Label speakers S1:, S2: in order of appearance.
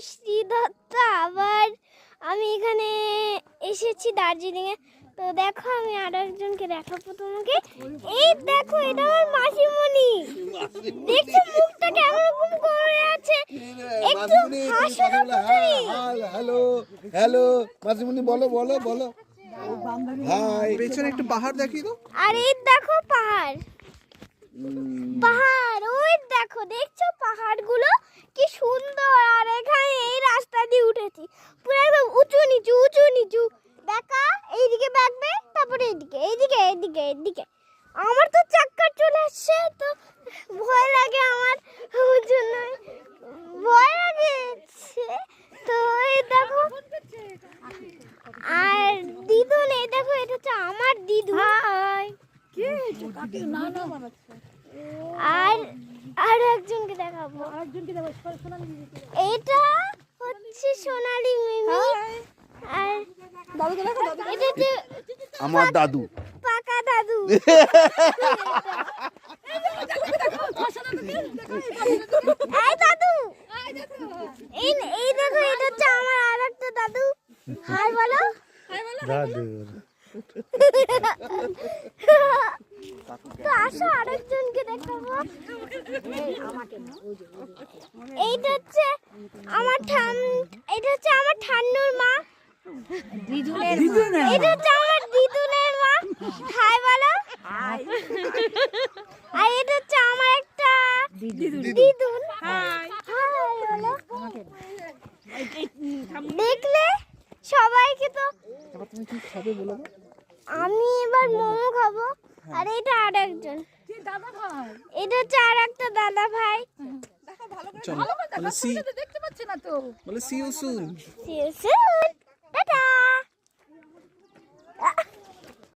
S1: শ্রী দত্ত। আবার আমি এখানে এসেছি দার্জিলিংয়ে। তো দেখো আমি আরো একজনকে দেখাবো তোমাকে। এই দেখো এটা আমার মাসিমণি। দেখছো মুখটা কেমন রকম করে আছে, একটু হাসো না পুতুলি।
S2: হ্যালো হ্যালো মাসিমণি, বলো বলো বলো হাই।
S3: পেছনে একটু পাহাড় দেখি তো।
S1: আর এই দেখো পাহাড়, পাহাড় ওই দেখো, দেখছো পাহাড়গুলো কি সুন্দর। আর এখানে এই রাস্তা দিয়ে উঠেছি, পুরো একদম উঁচু নিচু উঁচু নিচু। দেখা এইদিকে বাঁকবে, তারপরে এইদিকে এইদিকে এইদিকে এইদিকে। আমার তো চাক্কর চলে আসছে, তো ভয় লাগে আমার, ওর জন্য ভয় লাগছে। তো এই দেখো, আর দিদুন এই দেখো, এটা হচ্ছে আমার দিদু। আর আর একজনকে দেখাবো, এটা হচ্ছে সোনালী মিমি। আর এটা হচ্ছে
S2: আমার দাদু,
S1: পাকা দাদু। এই দাদু, এই এই দেখো, এটা হচ্ছে আমার আরেকটা দাদু। হাই বলো
S2: দাদু।
S1: তো আসো আরেকজনকে দেখাবো। এইটা হচ্ছে আমার এটা হচ্ছে আমার ঠান্নুর মা। এটা হচ্ছে আমার দিদুনের মা। হাই বলো। আর এটা হচ্ছে আমার একটা দিদুন। হাই বলো। দেখলে সবাইকে তো। আমি এবার মোমো খাবো। আর এটা আর একজন, এটা হচ্ছে আর একটা দাদা ভাই।
S3: চলো বলে see you soon.
S1: See you soon.